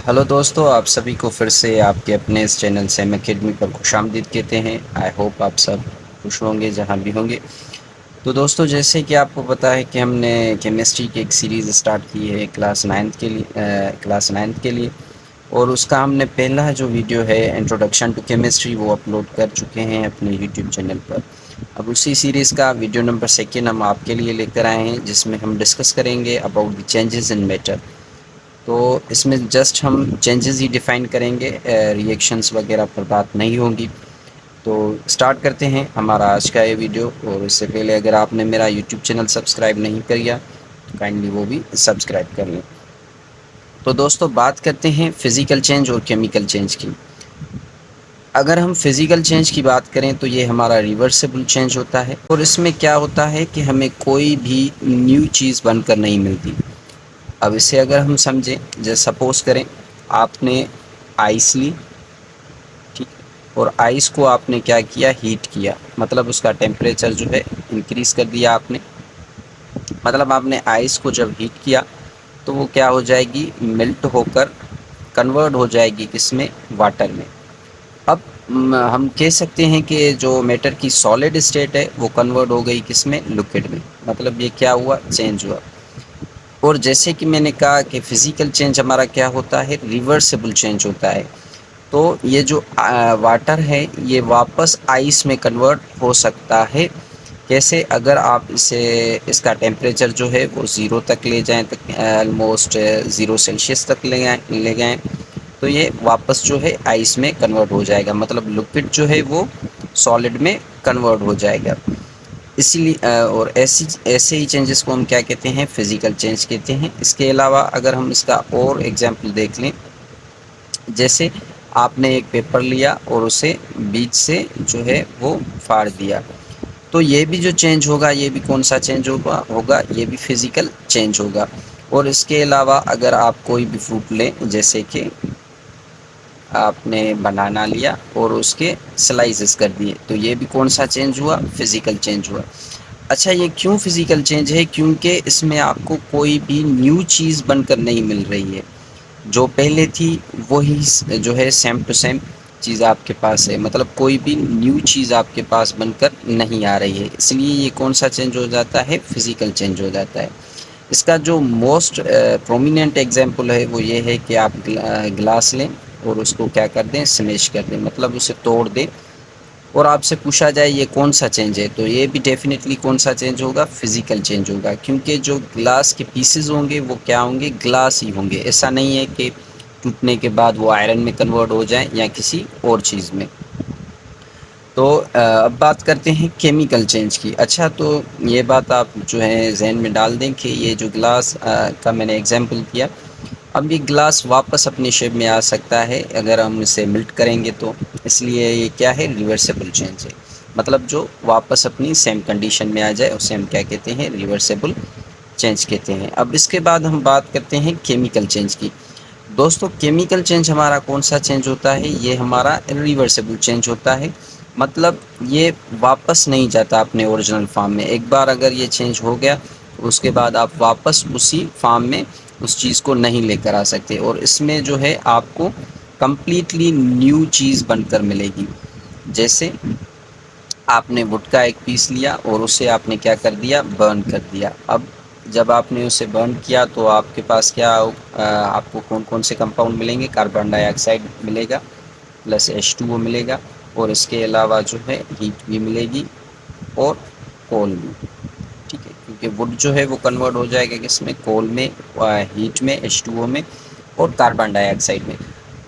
Hello दोस्तों, आप सभी को फिर से आपके अपने इस चैनल सेम एकेडमी पर खुशामदीद कहते हैं। आई होप आप सब खुश होंगे जहाँ भी होंगे। तो दोस्तों, जैसे कि आपको पता है कि हमने केमिस्ट्री की एक सीरीज़ स्टार्ट की है क्लास नाइन्थ के लिए। और उसका हमने पहला जो वीडियो है इंट्रोडक्शन टू केमिस्ट्री वो अपलोड कर चुके हैं अपने यूट्यूब चैनल पर। अब उसी सीरीज़ का वीडियो नंबर 2 हम आपके लिए लेकर आए हैं, जिसमें हम डिस्कस करेंगे about the changes in matter. तो इसमें जस्ट हम चेंजेस ही डिफ़ाइन करेंगे, रिएक्शंस वगैरह पर बात नहीं होगी। तो स्टार्ट करते हैं हमारा आज का ये वीडियो। और इससे पहले अगर आपने मेरा यूट्यूब चैनल सब्सक्राइब नहीं किया तो काइंडली वो भी सब्सक्राइब कर लें। तो दोस्तों, बात करते हैं फ़िज़िकल चेंज और केमिकल चेंज की। अगर हम फ़िज़िकल चेंज की बात करें तो ये हमारा रिवर्सिबल चेंज होता है। और इसमें क्या होता है कि हमें कोई भी न्यू चीज़ बनकर नहीं मिलती। अब इसे अगर हम समझें, जैसे सपोज़ करें आपने आइस ली, ठीक, और आइस को आपने क्या किया, हीट किया, मतलब उसका टेम्परेचर जो है इंक्रीज़ कर दिया आपने। मतलब आपने आइस को जब हीट किया तो वो क्या हो जाएगी, मेल्ट होकर कन्वर्ट हो जाएगी किसमें, वाटर में। अब हम कह सकते हैं कि जो मैटर की सॉलिड स्टेट है वो कन्वर्ट हो गई किसमें, लिक्विड में। मतलब ये क्या हुआ, चेंज हुआ। और जैसे कि मैंने कहा कि फ़िज़िकल चेंज हमारा क्या होता है, रिवर्सिबल चेंज होता है। तो ये जो वाटर है ये वापस आइस में कन्वर्ट हो सकता है। कैसे, अगर आप इसे इसका टेम्परेचर जो है वो ज़ीरो तक ले जाएं, तक ऑलमोस्ट 0 सेल्सियस तक ले गए तो ये वापस जो है आइस में कन्वर्ट हो जाएगा। मतलब लिक्विड जो है वो सॉलिड में कन्वर्ट हो जाएगा। इसीलिए और ऐसे ही चेंजेस को हम क्या कहते हैं, फ़िज़िकल चेंज कहते हैं। इसके अलावा अगर हम इसका और एग्जांपल देख लें, जैसे आपने एक पेपर लिया और उसे बीच से जो है वो फाड़ दिया, तो ये भी जो चेंज होगा ये भी कौन सा चेंज होगा, ये भी फ़िज़िकल चेंज होगा। और इसके अलावा अगर आप कोई भी फ्रूट लें, जैसे कि आपने बनाना लिया और उसके स्लाइसेस कर दिए, तो ये भी कौन सा चेंज हुआ, फ़िज़िकल चेंज हुआ। अच्छा, ये क्यों फ़िज़िकल चेंज है, क्योंकि इसमें आपको कोई भी न्यू चीज़ बनकर नहीं मिल रही है। जो पहले थी वही जो है सेम टू सेम चीज़ आपके पास है। मतलब कोई भी न्यू चीज़ आपके पास बनकर नहीं आ रही है, इसलिए ये कौन सा चेंज हो जाता है, फ़िज़िकल चेंज हो जाता है। इसका जो मोस्ट प्रोमिनेंट एग्जांपल है वो ये है कि आप ग्लास लें और उसको क्या कर दें, स्मैश कर दें, मतलब उसे तोड़ दें। और आपसे पूछा जाए ये कौन सा चेंज है, तो ये भी डेफिनेटली कौन सा चेंज होगा, फिजिकल चेंज होगा। क्योंकि जो ग्लास के पीसेस होंगे वो क्या होंगे, ग्लास ही होंगे। ऐसा नहीं है कि टूटने के बाद वो आयरन में कन्वर्ट हो जाए या किसी और चीज़ में। तो अब बात करते हैं केमिकल चेंज की। अच्छा, तो ये बात आप जो है जहन में डाल दें कि ये जो ग्लास का मैंने एग्जांपल दिया, अब ये ग्लास वापस अपनी शेप में आ सकता है अगर हम इसे मेल्ट करेंगे तो। इसलिए ये क्या है, रिवर्सिबल चेंज है। मतलब जो वापस अपनी सेम कंडीशन में आ जाए उसे हम क्या कहते हैं, रिवर्सिबल चेंज कहते हैं। अब इसके बाद हम बात करते हैं केमिकल चेंज की। दोस्तों, केमिकल चेंज हमारा कौन सा चेंज होता है, ये हमारा रिवर्सिबल चेंज होता है। मतलब ये वापस नहीं जाता अपने ओरिजिनल फॉर्म में। एक बार अगर ये चेंज हो गया तो उसके बाद आप वापस उसी फॉर्म में उस चीज़ को नहीं लेकर आ सकते। और इसमें जो है आपको कंप्लीटली न्यू चीज़ बनकर मिलेगी। जैसे आपने वुड का एक पीस लिया और उसे आपने क्या कर दिया, बर्न कर दिया। अब जब आपने उसे बर्न किया तो आपके पास क्या आपको कौन कौन से कंपाउंड मिलेंगे, कार्बन डाइऑक्साइड मिलेगा प्लस H2O मिलेगा, और इसके अलावा जो है हीट भी मिलेगी और कोल भी। ठीक है, क्योंकि वुड जो है वो कन्वर्ट हो जाएगा किसमें, कोल में, हीट में, H2O में और कार्बन डाइऑक्साइड में।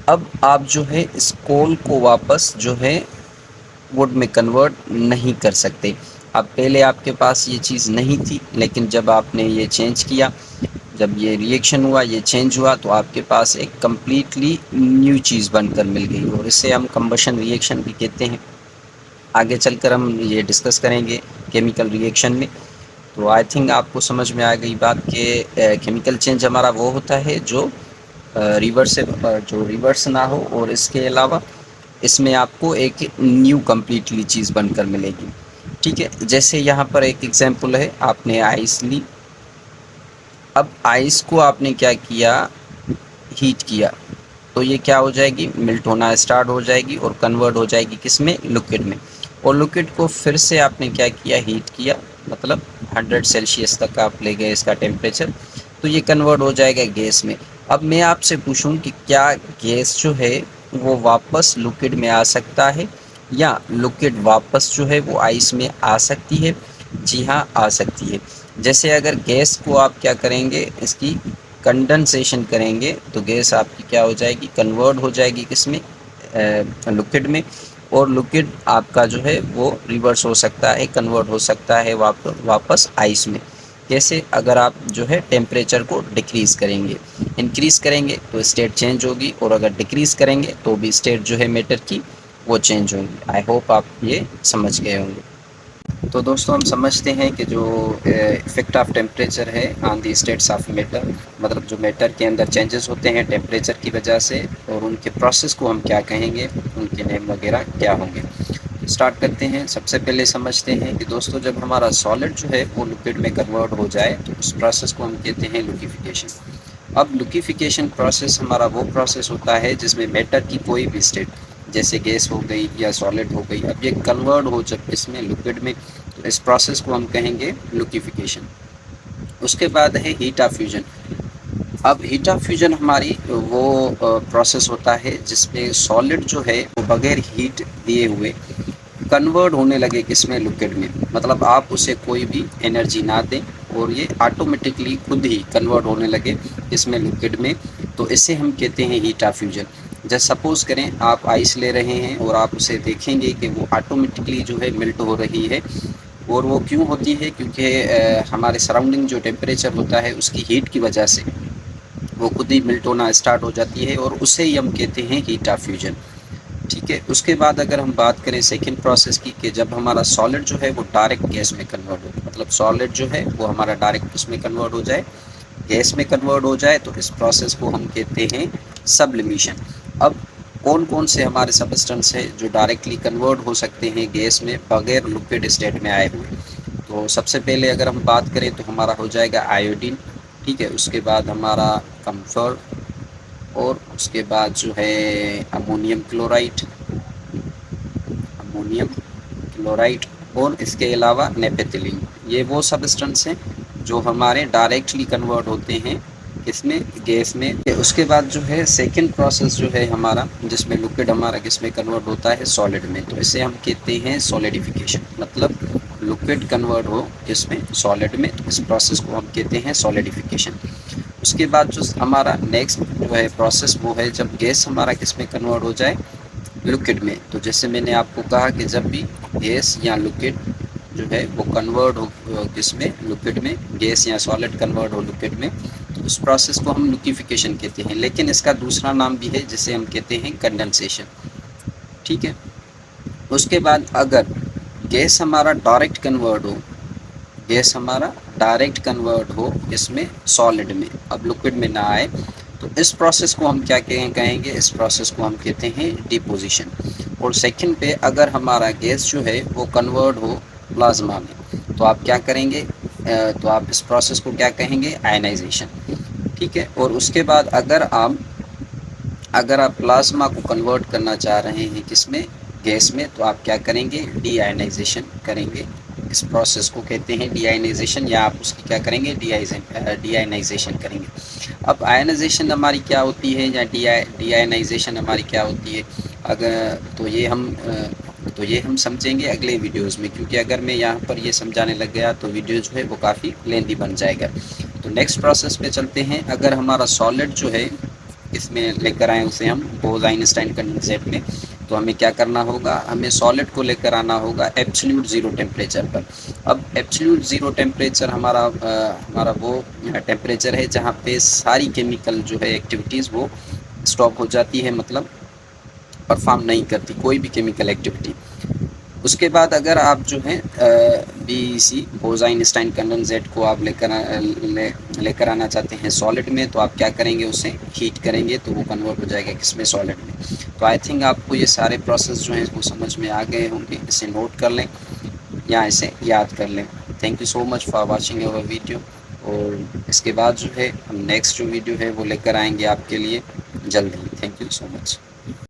अब आप जो है इस कोल को वापस जो है वुड में कन्वर्ट नहीं कर सकते। अब पहले आपके पास ये चीज़ नहीं थी, लेकिन जब आपने ये चेंज किया, जब ये रिएक्शन हुआ, ये चेंज हुआ, तो आपके पास एक कम्प्लीटली न्यू चीज़ बनकर मिल गई। और इसे हम कंबशन रिएक्शन भी कहते हैं। आगे चलकर हम ये डिस्कस करेंगे केमिकल रिएक्शन में। तो आई थिंक आपको समझ में आ गई बात कि केमिकल चेंज हमारा वो होता है जो रिवर्स ना हो, और इसके अलावा इसमें आपको एक न्यू कम्प्लीटली चीज़ बनकर मिलेगी। ठीक है, जैसे यहाँ पर एक एग्जांपल है, आपने आइस ली। अब आइस को आपने क्या किया, हीट किया। तो ये क्या हो जाएगी, मिल्ट होना स्टार्ट हो जाएगी और कन्वर्ट हो जाएगी किस में, लिक्विड में। और लिक्विड को फिर से आपने क्या किया, हीट किया, मतलब 100 सेल्सियस तक आप ले गए इसका टेम्परेचर, तो ये कन्वर्ट हो जाएगा गैस में। अब मैं आपसे पूछूं कि क्या गैस जो है वो वापस लिक्विड में आ सकता है, या लिक्विड वापस जो है वो आइस में आ सकती है? जी हाँ, आ सकती है। जैसे अगर गैस को आप क्या करेंगे, इसकी कंडेंसेशन करेंगे, तो गैस आपकी क्या हो जाएगी, कन्वर्ट हो जाएगी किसमें, लिक्विड में। और लिक्विड आपका जो है वो रिवर्स हो सकता है, कन्वर्ट हो सकता है वापस आइस में। कैसे, अगर आप जो है टेम्परेचर को डिक्रीज़ करेंगे, इंक्रीज़ करेंगे तो स्टेट चेंज होगी, और अगर डिक्रीज़ करेंगे तो भी स्टेट जो है मैटर की वो चेंज होगी। आई होप आप ये समझ गए होंगे। तो दोस्तों हम समझते हैं कि जो इफ़ेक्ट ऑफ टेम्परेचर है on the states of matter, मतलब जो मैटर के अंदर चेंजेस होते हैं टेम्परेचर की वजह से, और उनके प्रोसेस को हम क्या कहेंगे, उनके नेम वगैरह क्या होंगे। स्टार्ट करते हैं। सबसे पहले समझते हैं कि दोस्तों जब हमारा सॉलिड जो है वो लिक्विड में कन्वर्ट हो जाए तो उस प्रोसेस को हम कहते हैं लिक्विफिकेशन। अब लिक्विफिकेशन प्रोसेस हमारा वो प्रोसेस होता है जिसमें मैटर की कोई भी स्टेट, जैसे गैस हो गई या सॉलिड हो गई, अब ये कन्वर्ट हो जब इसमें लिक्विड में, तो इस प्रोसेस को हम कहेंगे लिक्विफिकेशन। उसके बाद है हीट ऑफ फ्यूजन। अब हीट ऑफ फ्यूजन हमारी वो प्रोसेस होता है जिसमें सॉलिड जो है वो बगैर हीट दिए हुए कन्वर्ट होने लगे किसमें, लिक्विड में। मतलब आप उसे कोई भी एनर्जी ना दें और ये ऑटोमेटिकली खुद ही कन्वर्ट होने लगे इसमें, लिक्विड में, तो इसे हम कहते हैं हीट ऑफ फ्यूजन। जैसे सपोज़ करें आप आइस ले रहे हैं और आप उसे देखेंगे कि वो ऑटोमेटिकली जो है मेल्ट हो रही है, और वो क्यों होती है, क्योंकि हमारे सराउंडिंग जो टेम्परेचर होता है उसकी हीट की वजह से वो खुद ही मेल्ट होना स्टार्ट हो जाती है, और उसे ही हम कहते हैं हीट ऑफ फ्यूजन। ठीक है। उसके बाद अगर हम बात करें सेकंड प्रोसेस की, कि जब हमारा सॉलिड जो है वो डायरेक्ट गैस में कन्वर्ट हो, मतलब सॉलिड जो है वो हमारा डायरेक्ट उसमें कन्वर्ट हो जाए, गैस में कन्वर्ट हो जाए, तो इस प्रोसेस को हम कहते हैं सब्लिमेशन। अब कौन कौन से हमारे सबस्टेंस है जो डायरेक्टली कन्वर्ट हो सकते हैं गैस में बगैर लिक्विड स्टेट में आए हुए? तो सबसे पहले अगर हम बात करें तो हमारा हो जाएगा आयोडीन। ठीक है। उसके बाद हमारा कम्फर, और उसके बाद जो है अमोनियम क्लोराइड, अमोनियम क्लोराइड, और इसके अलावा नेपेथिलीन। ये वो सबस्टेंस हैं जो हमारे डायरेक्टली कन्वर्ट होते हैं किसमें, गैस में। उसके बाद जो है सेकंड प्रोसेस जो है हमारा, जिसमें लिक्विड हमारा किसमें कन्वर्ट होता है, सॉलिड में, तो इसे हम कहते हैं सॉलिडिफिकेशन। मतलब लिक्विड कन्वर्ट हो किसमें, सॉलिड में, तो इस प्रोसेस को हम कहते हैं सॉलिडिफिकेशन। उसके बाद जो हमारा नेक्स्ट जो है प्रोसेस वो है जब गैस हमारा किसमें कन्वर्ट हो जाए, लिक्विड में। तो जैसे मैंने आपको कहा कि जब भी गैस या लिक्विड जो है वो कन्वर्ट हो किसमें, लिक्विड में, गैस या सॉलिड कन्वर्ट हो लिक्विड में, तो उस प्रोसेस को हम लिक्विफिकेशन कहते हैं। लेकिन इसका दूसरा नाम भी है जिसे हम कहते हैं कंडेंसेशन। ठीक है। उसके बाद अगर गैस हमारा डायरेक्ट कन्वर्ट हो, गैस हमारा डायरेक्ट कन्वर्ट हो इसमें, सॉलिड में, अब लिक्विड में ना आए, तो इस प्रोसेस को हम क्या कहेंगे, इस प्रोसेस को हम कहते हैं डिपोजिशन। और सेकंड पे अगर हमारा गैस जो है वो कन्वर्ट हो प्लाज्मा में, तो आप क्या करेंगे, तो आप इस प्रोसेस को क्या कहेंगे, आयनाइजेशन। ठीक है। और उसके बाद अगर आप प्लाज्मा को कन्वर्ट करना चाह रहे हैं किसमें, गैस में, तो आप क्या करेंगे, डी आयनाइजेशन करेंगे। इस प्रोसेस को कहते हैं डी आयनाइजेशन, या आप उसकी क्या करेंगे, डी आयनाइजेशन करेंगे। अब आयनाइजेशन हमारी क्या होती है, या डी आयनाइजेशन हमारी क्या होती है, अगर तो ये हम समझेंगे अगले वीडियोस में, क्योंकि अगर मैं यहाँ पर ये समझाने लग गया तो वीडियो जो है वो काफ़ी लेंथी बन जाएगा। तो नेक्स्ट प्रोसेस पे चलते हैं। अगर हमारा सॉलिड जो है इसमें लेकर आए उसे हम बोज-आइंस्टाइन कंडेंसेट में, तो हमें क्या करना होगा, हमें सॉलिड को लेकर आना होगा एब्सोल्यूट ज़ीरो टेम्परेचर पर। अब एब्सोल्यूट ज़ीरो टेम्परेचर हमारा वो टेम्परेचर है जहाँ पे सारी केमिकल जो है एक्टिविटीज़ वो स्टॉप हो जाती है, मतलब परफॉर्म नहीं करती कोई भी केमिकल एक्टिविटी। उसके बाद अगर आप जो है BEC बोज-आइंस्टाइन कंडेंसेट को आप लेकर आना चाहते हैं सॉलिड में, तो आप क्या करेंगे, उसे हीट करेंगे, तो वो कन्वर्ट हो जाएगा किसमें, सॉलिड में। तो आई थिंक आपको ये सारे प्रोसेस जो हैं वो समझ में आ गए होंगे। इसे नोट कर लें या इसे याद कर लें। Thank you so much for watching our video. और इसके बाद जो है हम नेक्स्ट जो वीडियो है वो लेकर आएंगे आपके लिए जल्द ही। Thank you so much.